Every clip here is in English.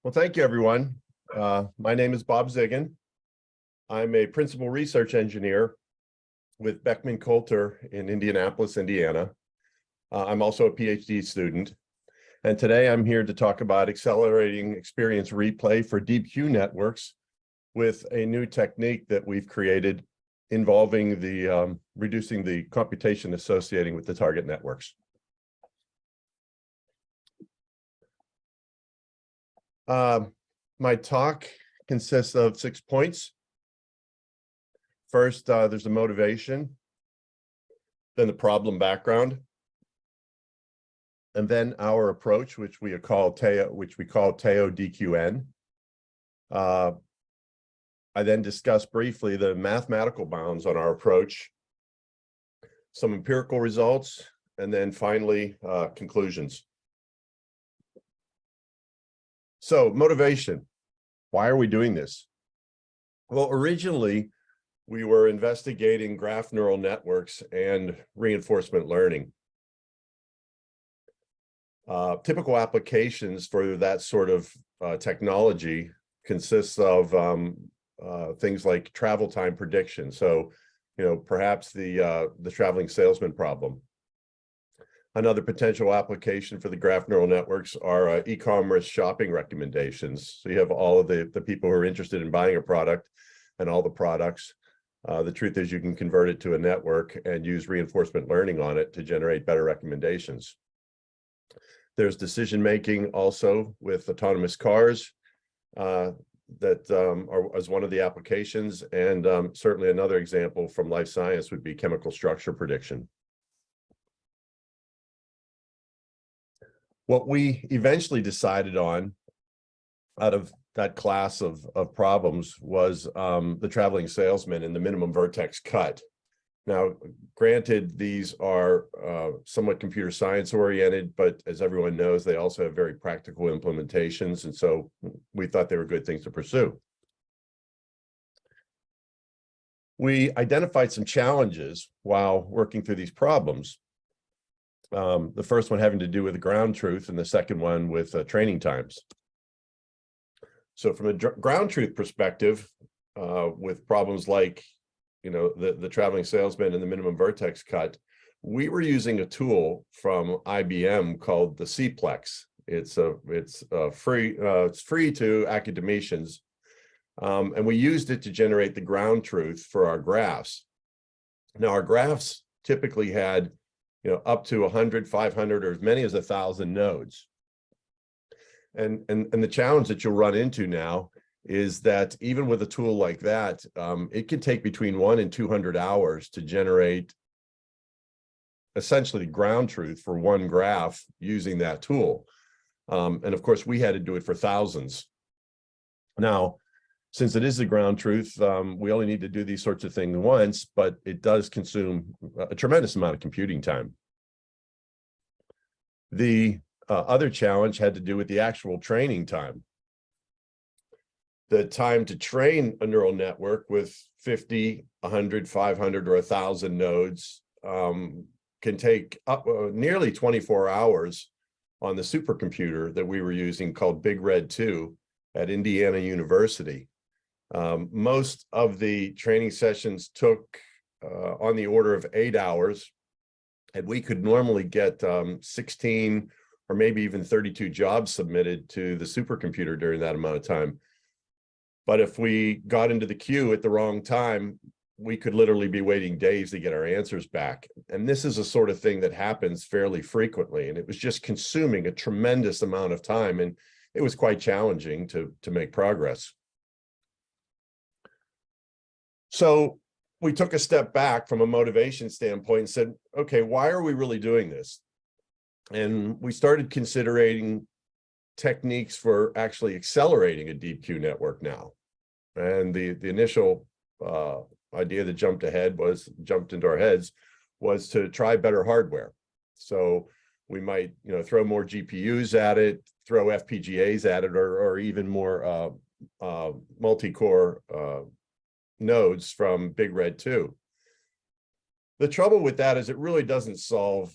Well, thank you, everyone. My name is Bob Zigon. I'm a principal research engineer with Beckman Coulter in Indianapolis, Indiana. I'm also a PhD student. And today I'm here to talk about accelerating experience replay for DeepQ networks with a new technique that we've created involving the reducing the computation associating with the target networks. My talk consists of 6 points. First, there's the motivation, then the problem background, and then our approach, which we call TAO-DQN. I then discuss briefly the mathematical bounds on our approach, some empirical results, and then finally conclusions. So motivation, why are we doing this? Well, originally, we were investigating graph neural networks and reinforcement learning. Typical applications for that sort of technology consists of things like travel time prediction. So, perhaps the traveling salesman problem. Another potential application for the graph neural networks are e-commerce shopping recommendations. So you have all of the people who are interested in buying a product and all the products. The truth is you can convert it to a network and use reinforcement learning on it to generate better recommendations. There's decision-making also with autonomous cars that are as one of the applications. And certainly another example from life science would be chemical structure prediction. What we eventually decided on out of that class of problems was the traveling salesman and the minimum vertex cut. Now, granted, these are somewhat computer science oriented, but as everyone knows, they also have very practical implementations. And so we thought they were good things to pursue. We identified some challenges while working through these problems. The first one having to do with the ground truth and the second one with training times. So from a ground truth perspective, with problems like, the traveling salesman and the minimum vertex cut, we were using a tool from IBM called the Cplex. It's free to academicians, and we used it to generate the ground truth for our graphs. Now, our graphs typically had up to 100, 500, or as many as 1,000 nodes. And the challenge that you'll run into now is that even with a tool like that, it can take between 1 and 200 hours to generate essentially ground truth for one graph using that tool. And of course, we had to do it for thousands. Now, since it is the ground truth, we only need to do these sorts of things once, but it does consume a tremendous amount of computing time. The other challenge had to do with the actual training time. The time to train a neural network with 50, 100, 500, or 1,000 nodes can take up nearly 24 hours on the supercomputer that we were using called Big Red 2 at Indiana University. Most of the training sessions took on the order of 8 hours, and we could normally get 16 or maybe even 32 jobs submitted to the supercomputer during that amount of time. But if we got into the queue at the wrong time, we could literally be waiting days to get our answers back. And this is a sort of thing that happens fairly frequently. And it was just consuming a tremendous amount of time. And it was quite challenging to make progress. So we took a step back from a motivation standpoint and said, okay, why are we really doing this? And we started considering techniques for actually accelerating a DeepQ network now. And the initial idea that jumped into our heads was to try better hardware. So we might, throw more GPUs at it, throw FPGAs at it, or even more multi-core nodes from Big Red 2. The trouble with that is it really doesn't solve,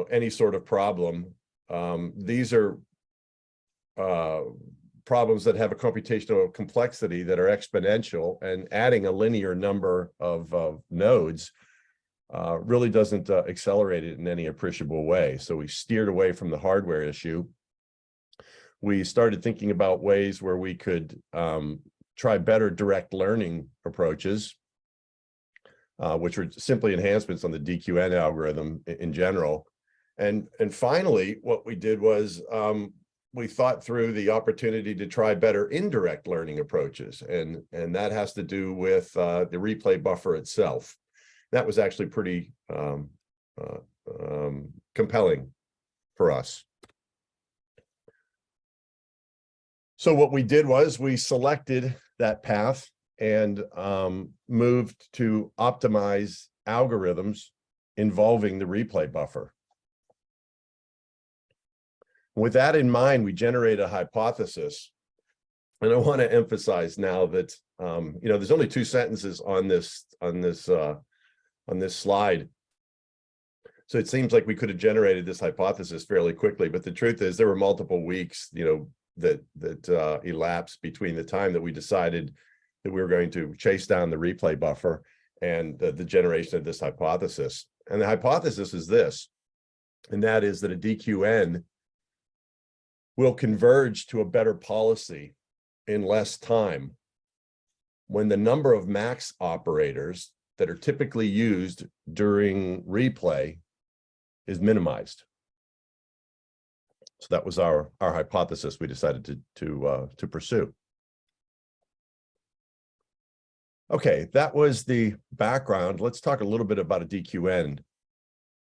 any sort of problem. These are problems that have a computational complexity that are exponential, and adding a linear number of nodes really doesn't accelerate it in any appreciable way. So we steered away from the hardware issue. We started thinking about ways where we could try better direct learning approaches, which were simply enhancements on the DQN algorithm in general. And finally, what we did was we thought through the opportunity to try better indirect learning approaches, and that has to do with the replay buffer itself. That was actually pretty compelling for us. So what we did was we selected that path and moved to optimize algorithms involving the replay buffer. With that in mind, we generate a hypothesis. And I want to emphasize now that there's only 2 sentences on this slide. So it seems like we could have generated this hypothesis fairly quickly, but the truth is there were multiple weeks, that elapsed between the time that we decided that we were going to chase down the replay buffer and the generation of this hypothesis. And the hypothesis is this, and that is that a DQN will converge to a better policy in less time when the number of max operators that are typically used during replay is minimized. So that was our hypothesis we decided to pursue. Okay, that was the background. Let's talk a little bit about a DQN.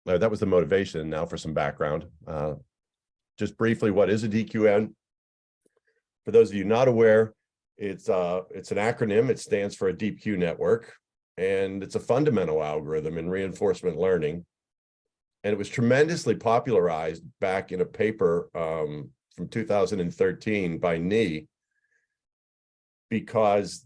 That was the motivation. Now for some background. Just briefly, what is a DQN? For those of you not aware, it's an acronym. It stands for a deep Q network, and it's a fundamental algorithm in reinforcement learning. And it was tremendously popularized back in a paper from 2013 by Mnih, because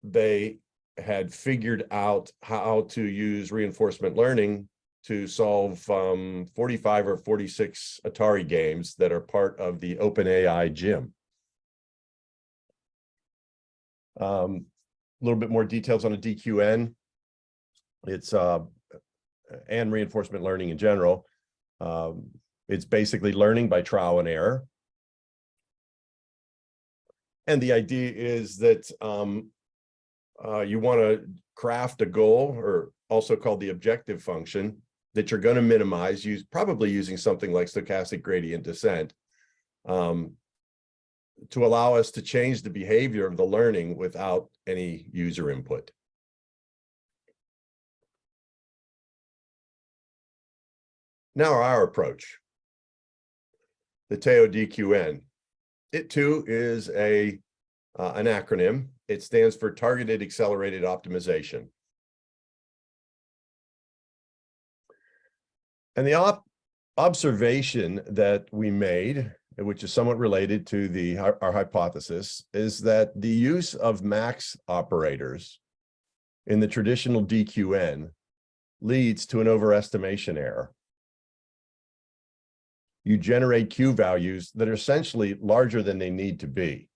they had figured out how to use reinforcement learning to solve 45 or 46 Atari games that are part of the OpenAI gym. A little bit more details on a DQN. It's and reinforcement learning in general. It's basically learning by trial and error. And the idea is that you want to craft a goal, or also called the objective function, that you're going to minimize, probably using something like stochastic gradient descent, to allow us to change the behavior of the learning without any user input. Now our approach, the TAO-DQN. It too is an acronym. It stands for Targeted Accelerated Optimization. And the observation that we made, which is somewhat related to our hypothesis, is that the use of max operators in the traditional DQN leads to an overestimation error. You generate Q values that are essentially larger than they need to be.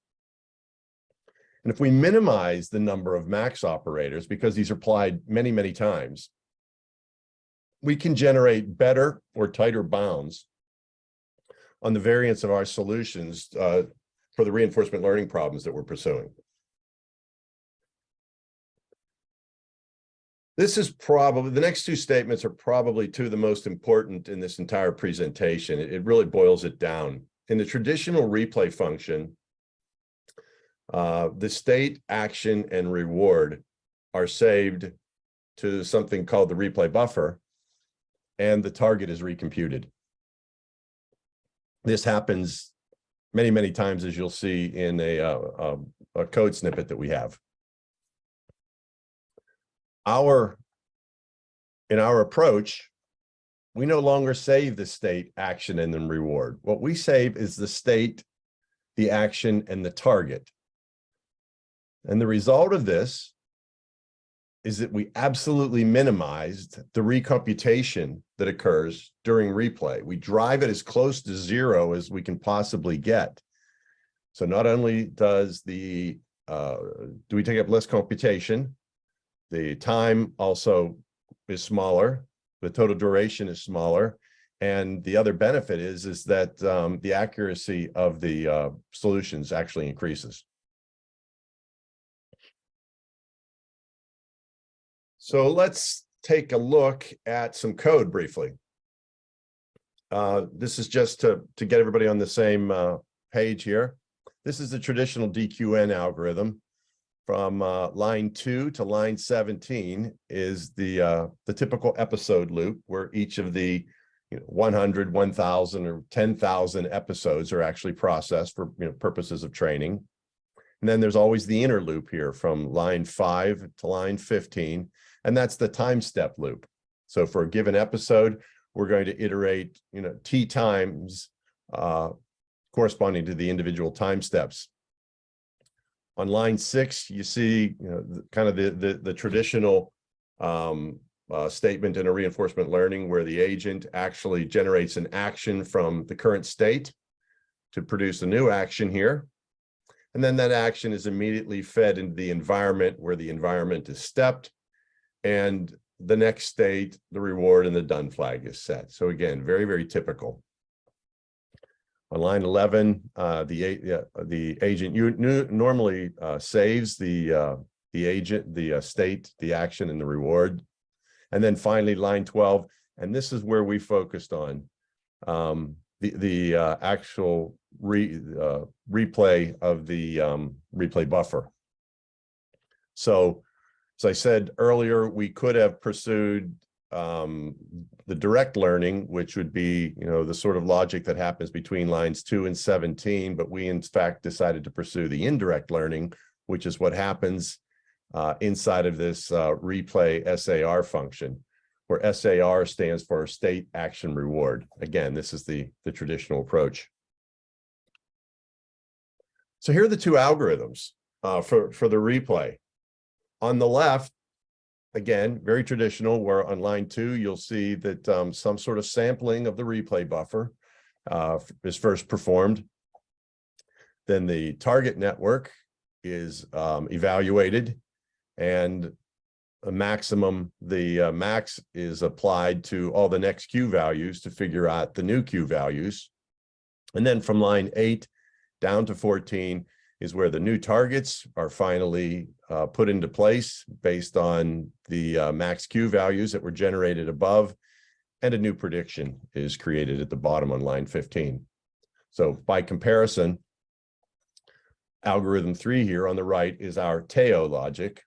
And if we minimize the number of max operators, because these are applied many, many times, we can generate better or tighter bounds on the variance of our solutions for the reinforcement learning problems that we're pursuing. This is probably, the next 2 statements are probably 2 of the most important in this entire presentation. It really boils it down. In the traditional replay function, the state, action, and reward are saved to something called the replay buffer, and the target is recomputed. This happens many, many times, as you'll see in a code snippet that we have. In our approach, we no longer save the state, action, and then reward. What we save is the state, the action, and the target. And the result of this is that we absolutely minimized the recomputation that occurs during replay. We drive it as close to 0 as we can possibly get, So not only does do we take up less computation, the time also is smaller, the total duration is smaller, and the other benefit is that the accuracy of the solutions actually increases. So let's take a look at some code briefly. This is just to get everybody on the same page here. This is the traditional DQN algorithm. From line 2 to line 17 is the typical episode loop, where each of the 100, 1,000, or 10,000 episodes are actually processed for purposes of training. And then there's always the inner loop here from line 5 to line 15, and that's the time step loop. So for a given episode, we're going to iterate t times corresponding to the individual time steps. On line 6, you see kind of the traditional statement in a reinforcement learning, where the agent actually generates an action from the current state to produce a new action here. And then that action is immediately fed into the environment, where the environment is stepped, and the next state, the reward and the done flag is set. So again, very, very typical. On line 11, the agent normally saves the agent, the state, the action, and the reward. And then finally, line 12, and this is where we focused on the actual replay of the replay buffer. So, as I said earlier, we could have pursued the direct learning, which would be, the sort of logic that happens between lines 2 and 17, but we in fact decided to pursue the indirect learning, which is what happens inside of this replay SAR function, where SAR stands for state, action, reward. Again, this is the traditional approach. So here are the two algorithms for the replay. On the left, again, very traditional, where on line 2, you'll see that some sort of sampling of the replay buffer is first performed. Then the target network is evaluated, and a maximum, the max is applied to all the next Q values to figure out the new Q values. And then from line 8 down to 14 is where the new targets are finally put into place based on the max Q values that were generated above, and a new prediction is created at the bottom on line 15. So by comparison, algorithm 3 here on the right is our TAO logic.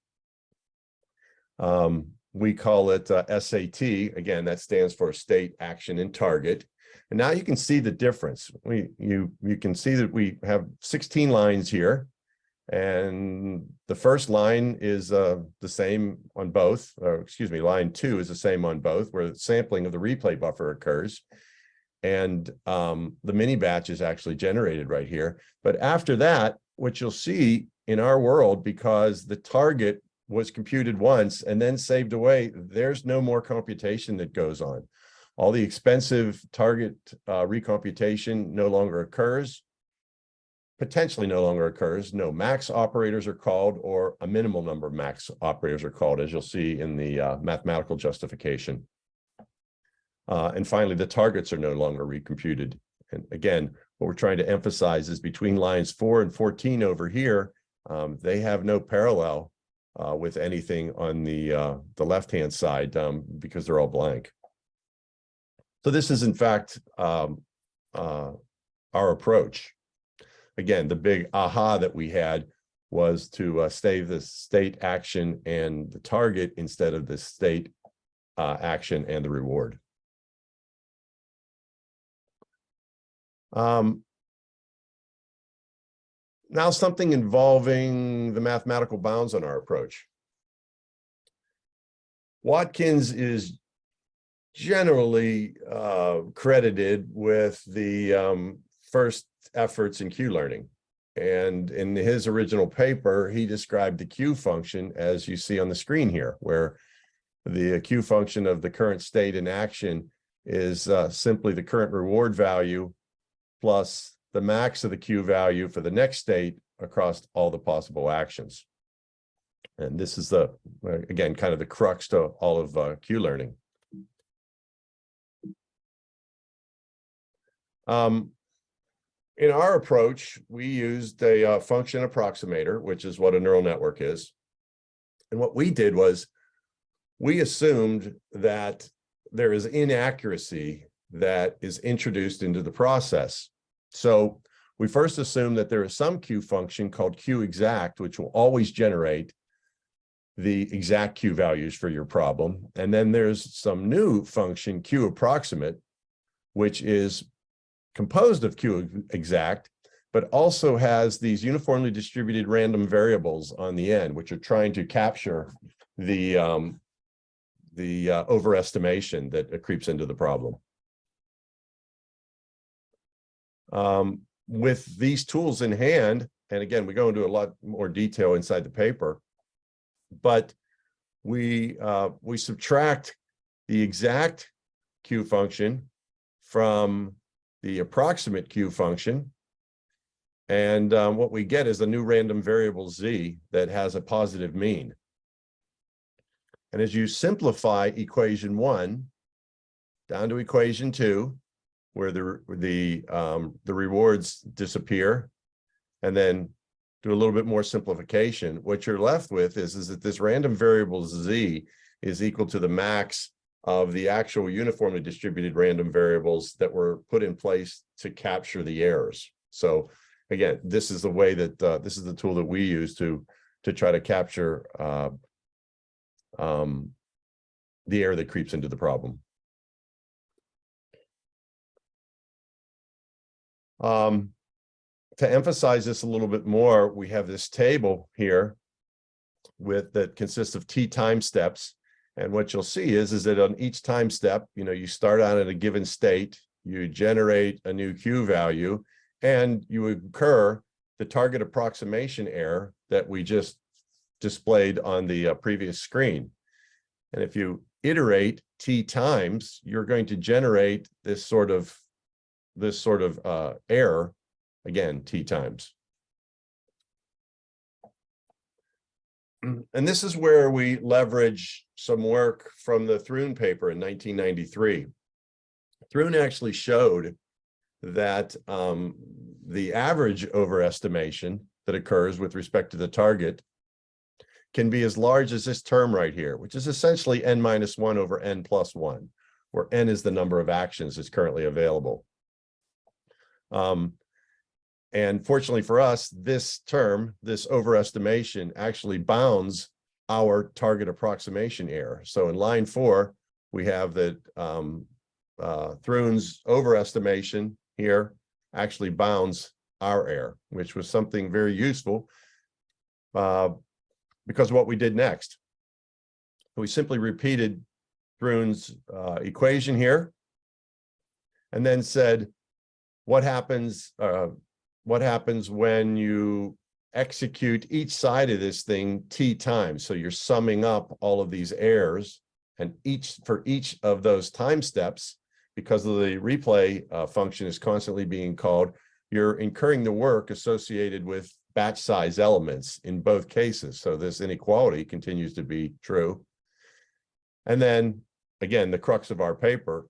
We call it SAT. Again, that stands for state, action, and target. And now you can see the difference. You can see that we have 16 lines here, and the first line is the same on both, or excuse me, line 2 is the same on both, where sampling of the replay buffer occurs, and the mini batch is actually generated right here. But after that, what you'll see in our world, because the target was computed once and then saved away, there's no more computation that goes on. All the expensive target recomputation no longer occurs, potentially no longer occurs. No max operators are called, or a minimal number of max operators are called, as you'll see in the mathematical justification. And finally, the targets are no longer recomputed. And again, what we're trying to emphasize is between lines 4 and 14 over here, they have no parallel with anything on the left-hand side because they're all blank. So this is, in fact, our approach. Again, the big aha that we had was to save the state, action, and the target instead of the state, action, and the reward. Now something involving the mathematical bounds on our approach. Watkins is generally credited with the first efforts in Q-learning. And in his original paper, he described the Q function as you see on the screen here, where the Q function of the current state in action is simply the current reward value plus the max of the Q value for the next state across all the possible actions. And this is the, again, kind of the crux to all of Q learning. In our approach, we used a function approximator, which is what a neural network is. And what we did was we assumed that there is inaccuracy that is introduced into the process. So we first assume that there is some Q function called Q exact, which will always generate the exact Q values for your problem. And then there's some new function, Q approximate, which is composed of Q exact, but also has these uniformly distributed random variables on the end, which are trying to capture the overestimation that creeps into the problem. With these tools in hand, and again, we go into a lot more detail inside the paper, but we subtract the exact Q function from the approximate Q function, and what we get is a new random variable Z that has a positive mean. And as you simplify equation 1 down to equation 2, where the rewards disappear, and then do a little bit more simplification, what you're left with is that this random variable Z is equal to the max of the actual uniformly distributed random variables that were put in place to capture the errors. So again, this is the way that this is the tool that we use to try to capture the error that creeps into the problem. To emphasize this a little bit more, we have this table here that consists of T time steps. And what you'll see is that on each time step, you start out at a given state, you generate a new Q value, and you incur the target approximation error that we just displayed on the previous screen. And if you iterate T times, you're going to generate this sort of error, again, T times. And this is where we leverage some work from the Thrun paper in 1993. Thrun actually showed that the average overestimation that occurs with respect to the target can be as large as this term right here, which is essentially n-1 over n+1, where n is the number of actions that's currently available. And fortunately for us, this term, this overestimation, actually bounds our target approximation error. So in line 4, we have that Thrun's overestimation here actually bounds our error, which was something very useful because of what we did next. We simply repeated Thrun's equation here and then said, what happens when you execute each side of this thing T times? So you're summing up all of these errors, and for each of those time steps, because of the replay function is constantly being called, you're incurring the work associated with batch size elements in both cases. So this inequality continues to be true. And then again, the crux of our paper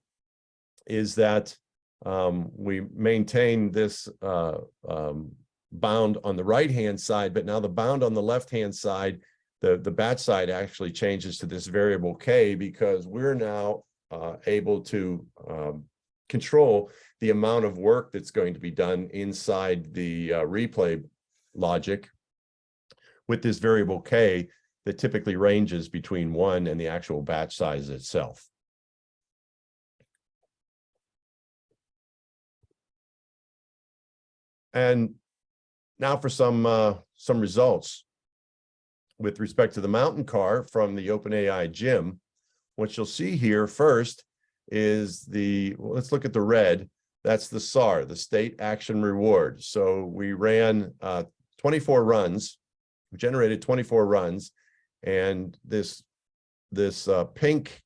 is that we maintain this bound on the right-hand side, but now the bound on the left-hand side, the batch side actually changes to this variable K, because we're now able to control the amount of work that's going to be done inside the replay logic with this variable K that typically ranges between 1 and the actual batch size itself. And now for some results with respect to the mountain car from the OpenAI gym. What you'll see here first is let's look at the red. That's the SAR, the state action reward. So we ran 24 runs, we generated 24 runs, and this pink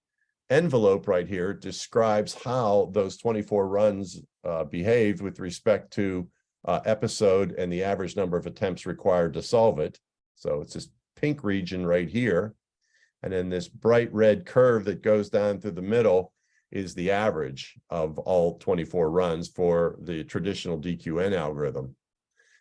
envelope right here describes how those 24 runs behaved with respect to episode and the average number of attempts required to solve it. So it's this pink region right here. And then this bright red curve that goes down through the middle is the average of all 24 runs for the traditional DQN algorithm.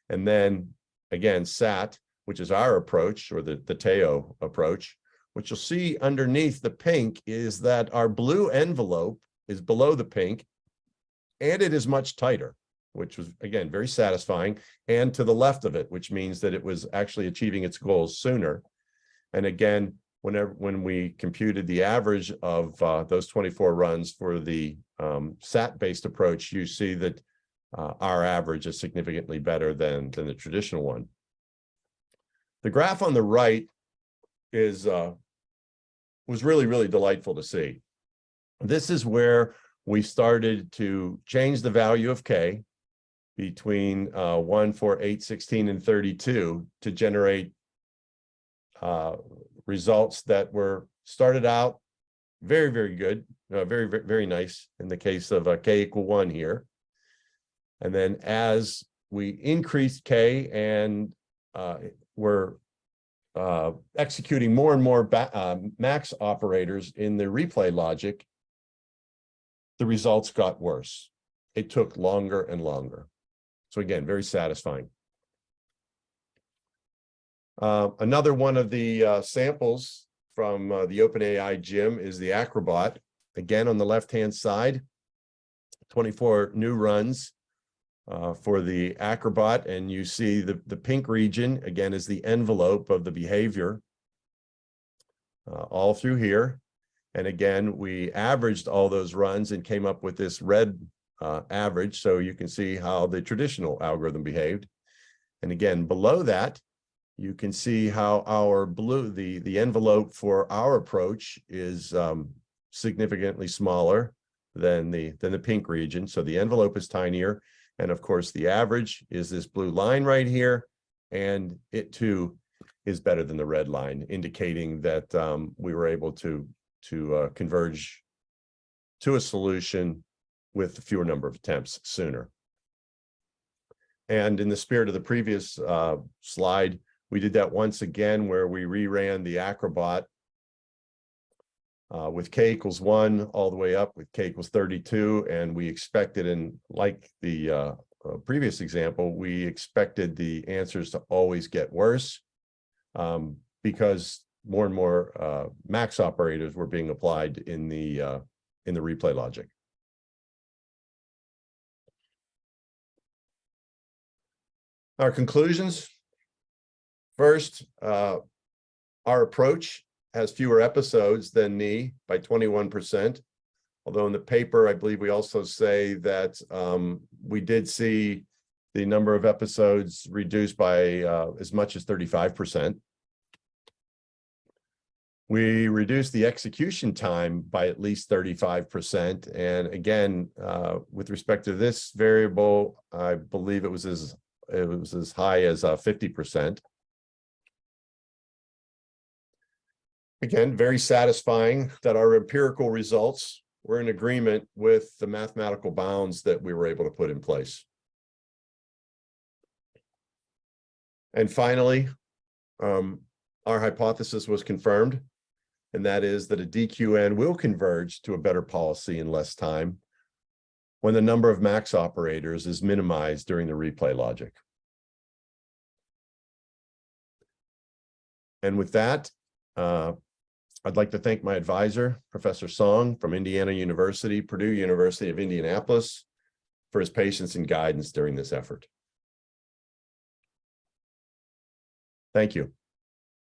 And then again, SAT, which is our approach, or the TAO approach. What you'll see underneath the pink is that our blue envelope is below the pink, and it is much tighter, which was, again, very satisfying, and to the left of it, which means that it was actually achieving its goals sooner. And again, when we computed the average of those 24 runs for the SAT-based approach, you see that our average is significantly better than the traditional one. The graph on the right is was really, really delightful to see. This is where we started to change the value of K between 1, 4, 8, 16, and 32 to generate results that were started out very, very good, very, very nice in the case of K equal 1 here. And then as we increased K and were executing more and more max operators in the replay logic, the results got worse. It took longer and longer. So again, very satisfying. Another one of the samples from the OpenAI gym is the Acrobat. Again, on the left-hand side, 24 new runs for the Acrobat, and you see the pink region, again, is the envelope of the behavior all through here. And again, we averaged all those runs and came up with this red average, so you can see how the traditional algorithm behaved. And again, below that, you can see how our blue, the envelope for our approach is significantly smaller than the pink region. So the envelope is tinier. And of course, the average is this blue line right here. And it too is better than the red line, indicating that we were able to converge to a solution with a fewer number of attempts sooner. And in the spirit of the previous slide, we did that once again, where we reran the Acrobat with K equals 1 all the way up with K equals 32. And we expected, and like the previous example, we expected the answers to always get worse because more and more max operators were being applied in the replay logic. Our conclusions. First, our approach has fewer episodes than Mnih by 21%. Although in the paper, I believe we also say that we did see the number of episodes reduced by as much as 35%. We reduced the execution time by at least 35%. And again, with respect to this variable, I believe it was as high as 50%. Again, very satisfying that our empirical results were in agreement with the mathematical bounds that we were able to put in place. And finally, our hypothesis was confirmed, and that is that a DQN will converge to a better policy in less time when the number of max operators is minimized during the replay logic. And with that, I'd like to thank my advisor, Professor Song from Indiana University, Purdue University of Indianapolis, for his patience and guidance during this effort. Thank you.